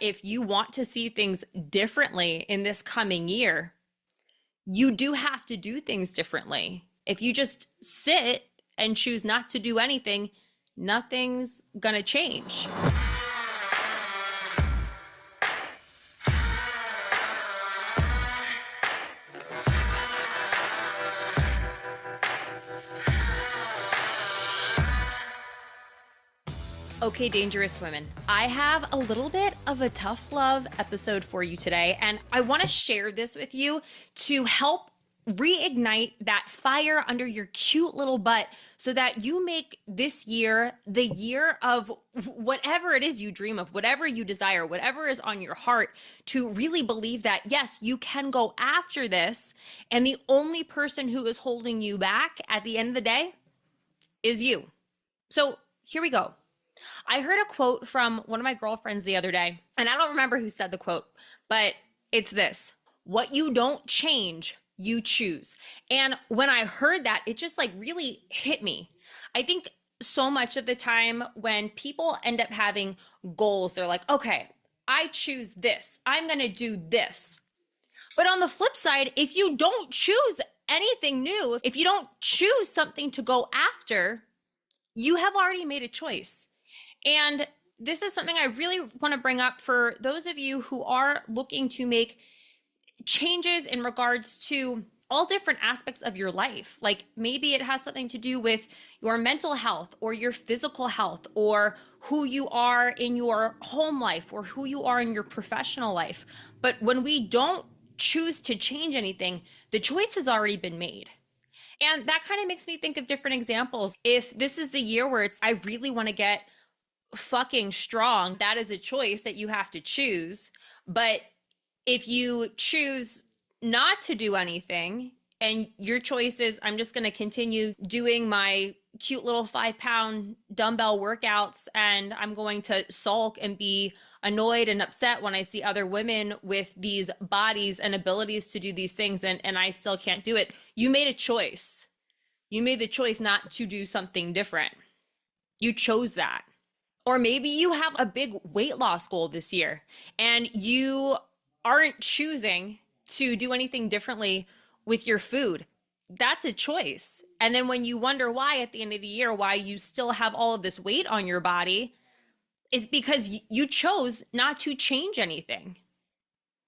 if you want to see things differently in this coming year, you do have to do things differently. If you just sit and choose not to do anything, nothing's gonna change. Okay, dangerous women, I have a little bit of a tough love episode for you today, and I want to share this with you to help reignite that fire under your cute little butt so that you make this year the year of whatever it is you dream of, whatever you desire, whatever is on your heart, to really believe that, yes, you can go after this, and the only person who is holding you back at the end of the day is you. So here we go. I heard a quote from one of my girlfriends the other day, and I don't remember who said the quote, but it's this: what you don't change, you choose. And when I heard that, it just like really hit me. I think so much of the time when people end up having goals, they're like, okay, I choose this, I'm gonna do this. But on the flip side, if you don't choose anything new, if you don't choose something to go after, you have already made a choice. And this is something I really want to bring up for those of you who are looking to make changes in regards to all different aspects of your life. Like maybe it has something to do with your mental health or your physical health, or who you are in your home life, or who you are in your professional life. But when we don't choose to change anything, the choice has already been made. And that kind of makes me think of different examples. If this is the year where I really want to get fucking strong, that is a choice that you have to choose. But if you choose not to do anything and your choice is, I'm just going to continue doing my cute little 5-pound dumbbell workouts, and I'm going to sulk and be annoyed and upset when I see other women with these bodies and abilities to do these things, and I still can't do it, you made a choice. You made the choice not to do something different. You chose that. Or maybe you have a big weight loss goal this year and you aren't choosing to do anything differently with your food. That's a choice. And then when you wonder why at the end of the year, why you still have all of this weight on your body, it's because you chose not to change anything.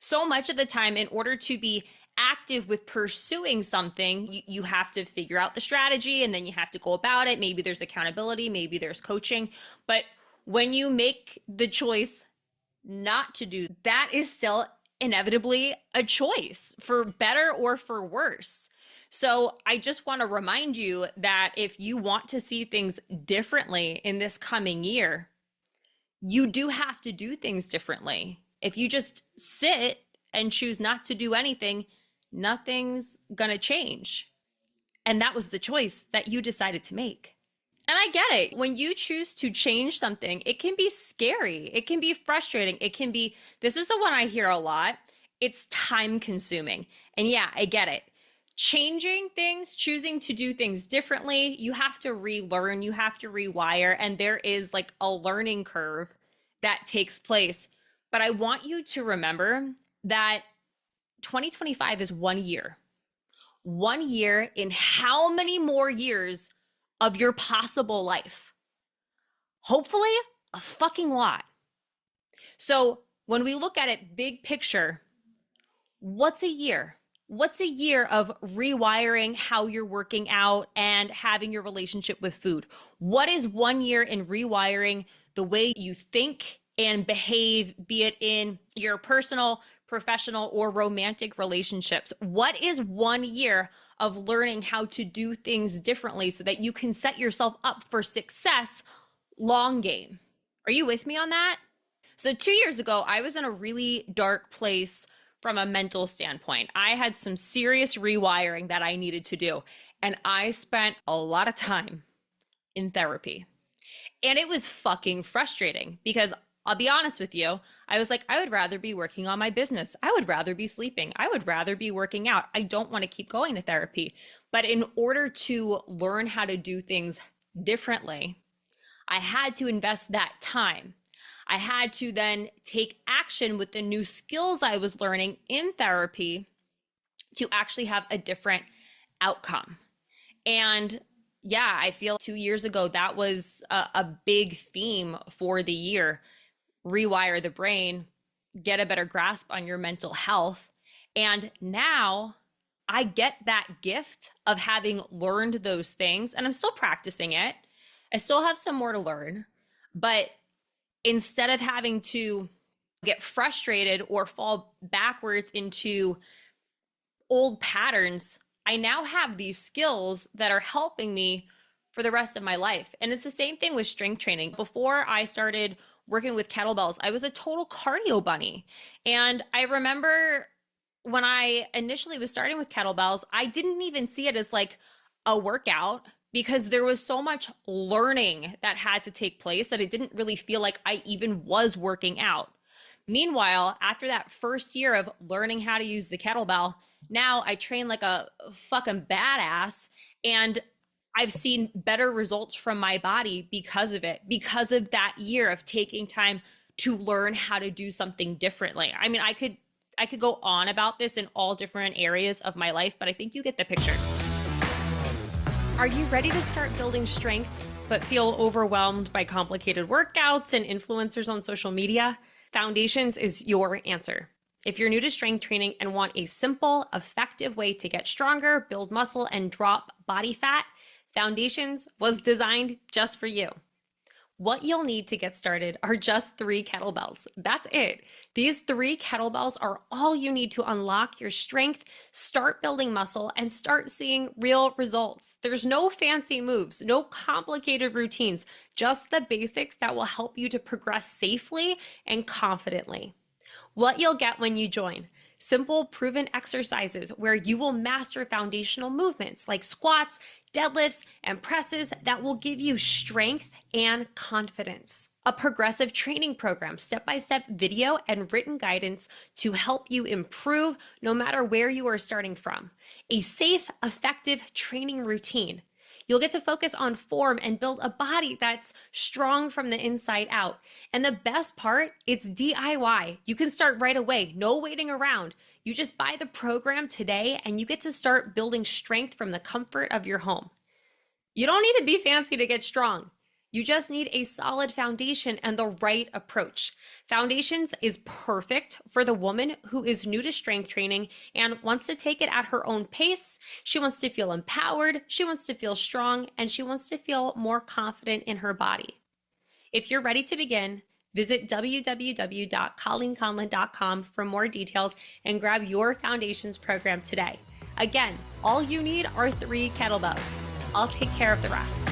So much of the time, in order to be active with pursuing something, you have to figure out the strategy, and then you have to go about it. Maybe there's accountability, maybe there's coaching. But when you make the choice not to do, that is still inevitably a choice, for better or for worse. So I just want to remind you that if you want to see things differently in this coming year, you do have to do things differently. If you just sit and choose not to do anything, nothing's gonna change. And that was the choice that you decided to make. And I get it. When you choose to change something, it can be scary. It can be frustrating. It can be, this is the one I hear a lot, it's time consuming. And yeah, I get it. Changing things, choosing to do things differently, you have to relearn, you have to rewire, and there is like a learning curve that takes place. But I want you to remember that 2025 is 1 year. 1 year in how many more years of your possible life? Hopefully, a fucking lot. So when we look at it big picture, what's a year? What's a year of rewiring how you're working out and having your relationship with food? What is 1 year in rewiring the way you think and behave, be it in your personal, professional, or romantic relationships? What is 1 year of learning how to do things differently so that you can set yourself up for success long game? Are you with me on that? So 2 years ago, I was in a really dark place from a mental standpoint. I had some serious rewiring that I needed to do, and I spent a lot of time in therapy. And it was fucking frustrating because I'll be honest with you, I was like, I would rather be working on my business. I would rather be sleeping. I would rather be working out. I don't want to keep going to therapy. But in order to learn how to do things differently, I had to invest that time. I had to then take action with the new skills I was learning in therapy to actually have a different outcome. And yeah, I feel 2 years ago, that was a big theme for the year. Rewire the brain, get a better grasp on your mental health. And now I get that gift of having learned those things, and I'm still practicing it. I still have some more to learn, but instead of having to get frustrated or fall backwards into old patterns, I now have these skills that are helping me for the rest of my life. And it's the same thing with strength training. Before I started working with kettlebells, I was a total cardio bunny. And I remember when I initially was starting with kettlebells, I didn't even see it as like a workout because there was so much learning that had to take place that it didn't really feel like I even was working out. Meanwhile, after that first year of learning how to use the kettlebell, now I train like a fucking badass, and I've seen better results from my body because of it, because of that year of taking time to learn how to do something differently. I mean, I could go on about this in all different areas of my life, but I think you get the picture. Are you ready to start building strength but feel overwhelmed by complicated workouts and influencers on social media? Foundations is your answer. If you're new to strength training and want a simple, effective way to get stronger, build muscle, and drop body fat, Foundations was designed just for you. What you'll need to get started are just 3 kettlebells. That's it. These 3 kettlebells are all you need to unlock your strength, start building muscle, and start seeing real results. There's no fancy moves, no complicated routines, just the basics that will help you to progress safely and confidently. What you'll get when you join: simple, proven exercises where you will master foundational movements like squats, deadlifts, and presses that will give you strength and confidence. A progressive training program, step-by-step video and written guidance to help you improve no matter where you are starting from. A safe, effective training routine. You'll get to focus on form and build a body that's strong from the inside out. And the best part, it's DIY. You can start right away, no waiting around. You just buy the program today and you get to start building strength from the comfort of your home. You don't need to be fancy to get strong. You just need a solid foundation and the right approach. Foundations is perfect for the woman who is new to strength training and wants to take it at her own pace. She wants to feel empowered, she wants to feel strong, and she wants to feel more confident in her body. If you're ready to begin, visit www.colleenconlon.com for more details and grab your Foundations program today. Again, all you need are 3 kettlebells. I'll take care of the rest.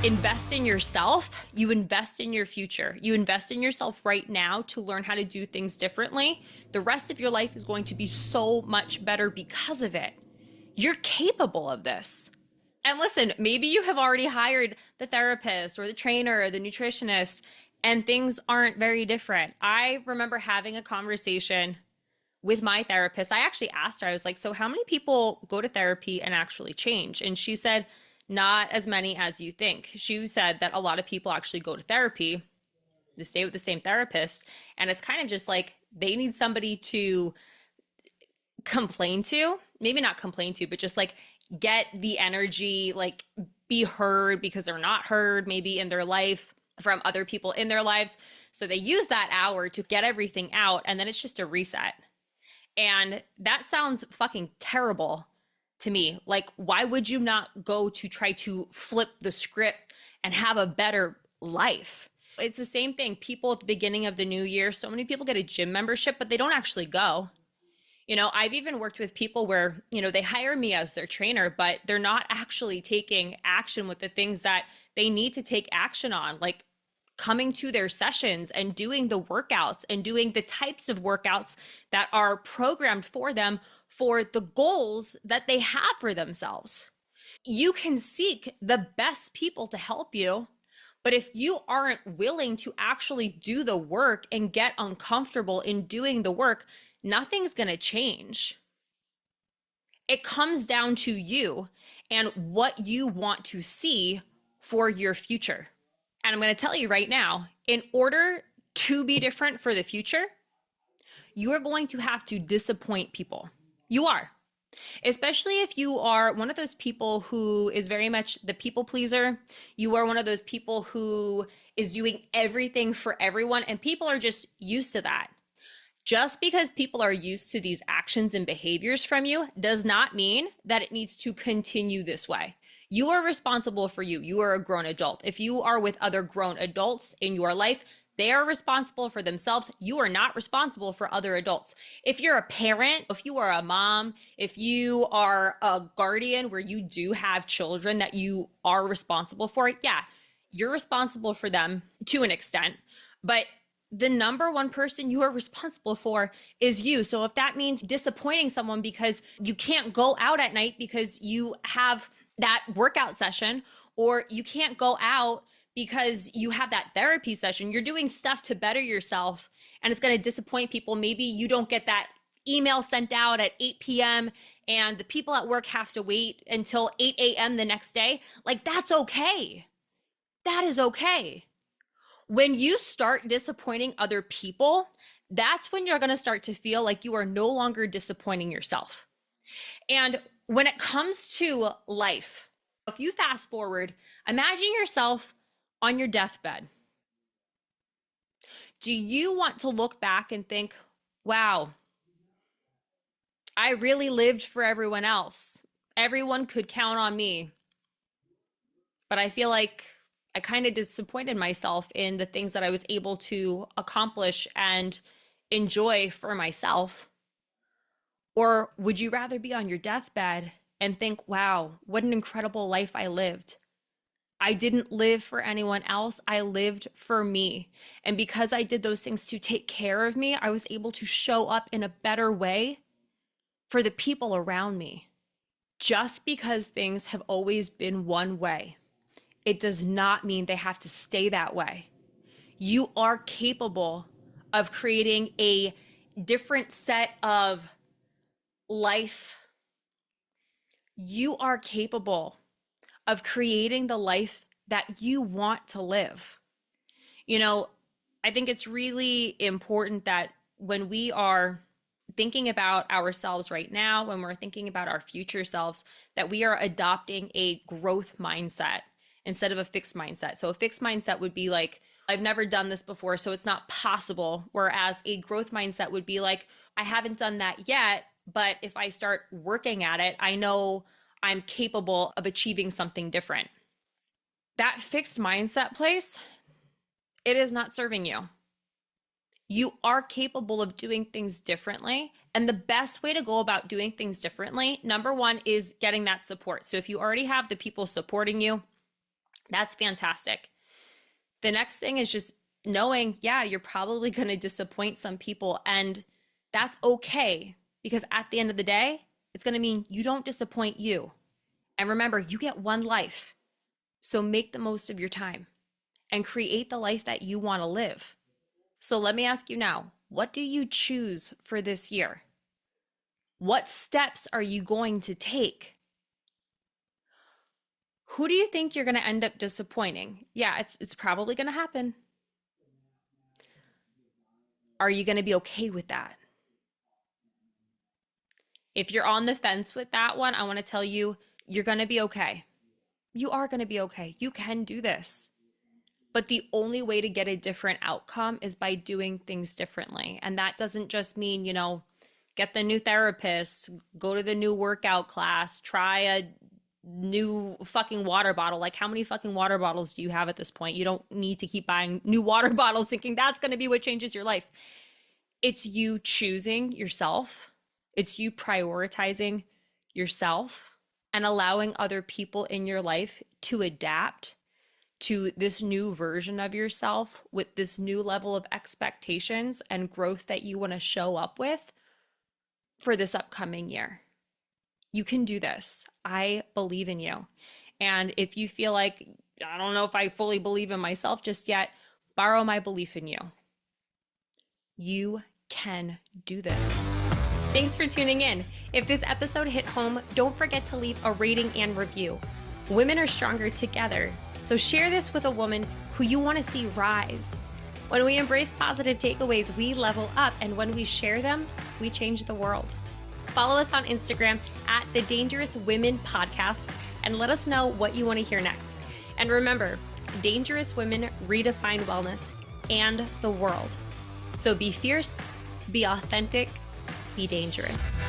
Invest in yourself, you invest in your future. You invest in yourself right now to learn how to do things differently. The rest of your life is going to be so much better because of it. You're capable of this. And listen, maybe you have already hired the therapist or the trainer or the nutritionist, and things aren't very different. I remember having a conversation with my therapist. I actually asked her, I was like, so how many people go to therapy and actually change? And she said, not as many as you think. She said that a lot of people actually go to therapy, they stay with the same therapist, and it's kind of just like they need somebody to complain to, maybe not complain to, but just like get the energy, like be heard because they're not heard maybe in their life from other people in their lives. So they use that hour to get everything out, and then it's just a reset. And that sounds fucking terrible to me. Like, why would you not go to try to flip the script and have a better life? It's the same thing. People at the beginning of the new year, so many people get a gym membership, but they don't actually go. You know, I've even worked with people where, you know, they hire me as their trainer, but they're not actually taking action with the things that they need to take action on, like coming to their sessions and doing the workouts and doing the types of workouts that are programmed for them for the goals that they have for themselves. You can seek the best people to help you, but if you aren't willing to actually do the work and get uncomfortable in doing the work, nothing's going to change. It comes down to you and what you want to see for your future. And I'm going to tell you right now, in order to be different for the future, you are going to have to disappoint people. You are. Especially if you are one of those people who is very much the people pleaser. You are one of those people who is doing everything for everyone, and people are just used to that. Just because people are used to these actions and behaviors from you does not mean that it needs to continue this way. You are responsible for you. You are a grown adult. If you are with other grown adults in your life, they are responsible for themselves. You are not responsible for other adults. If you're a parent, if you are a mom, if you are a guardian where you do have children that you are responsible for, yeah, you're responsible for them to an extent. But the number one person you are responsible for is you. So if that means disappointing someone because you can't go out at night because you have that workout session, or you can't go out because you have that therapy session, you're doing stuff to better yourself, and it's going to disappoint people. Maybe you don't get that email sent out at 8 p.m. and the people at work have to wait until 8 a.m. the next day. Like, that's okay. That is okay. When you start disappointing other people, that's when you're going to start to feel like you are no longer disappointing yourself. And when it comes to life, if you fast forward, imagine yourself on your deathbed. Do you want to look back and think, wow, I really lived for everyone else. Everyone could count on me. But I feel like I kind of disappointed myself in the things that I was able to accomplish and enjoy for myself. Or would you rather be on your deathbed and think, wow, what an incredible life I lived? I didn't live for anyone else. I lived for me. And because I did those things to take care of me, I was able to show up in a better way for the people around me. Just because things have always been one way, it does not mean they have to stay that way. You are capable of creating a different set of life. You are capable of creating the life that you want to live. You know, I think it's really important that when we are thinking about ourselves right now, when we're thinking about our future selves, that we are adopting a growth mindset instead of a fixed mindset. So a fixed mindset would be like, I've never done this before, so it's not possible. Whereas a growth mindset would be like, I haven't done that yet, but if I start working at it, I know I'm capable of achieving something different. That fixed mindset place, it is not serving you. You are capable of doing things differently. And the best way to go about doing things differently, number one, is getting that support. So if you already have the people supporting you, that's fantastic. The next thing is just knowing, yeah, you're probably going to disappoint some people, and that's okay, because at the end of the day, it's going to mean you don't disappoint you. And remember, you get one life. So make the most of your time and create the life that you want to live. So let me ask you now, what do you choose for this year? What steps are you going to take? Who do you think you're going to end up disappointing? Yeah, it's probably going to happen. Are you going to be okay with that? If you're on the fence with that one, I want to tell you, you're going to be okay. You are going to be okay. You can do this. But the only way to get a different outcome is by doing things differently. And that doesn't just mean, get the new therapist, go to the new workout class, try a new fucking water bottle. Like, how many fucking water bottles do you have at this point? You don't need to keep buying new water bottles thinking that's going to be what changes your life. It's you choosing yourself. It's you prioritizing yourself and allowing other people in your life to adapt to this new version of yourself with this new level of expectations and growth that you want to show up with for this upcoming year. You can do this. I believe in you. And if you feel like, I don't know if I fully believe in myself just yet, borrow my belief in you. You can do this. Thanks for tuning in. If this episode hit home, don't forget to leave a rating and review. Women are stronger together. So share this with a woman who you want to see rise. When we embrace positive takeaways, we level up, and when we share them, we change the world. Follow us on Instagram at The Dangerous Women Podcast and let us know what you want to hear next. And remember, dangerous women redefine wellness and the world. So be fierce, be authentic, be dangerous.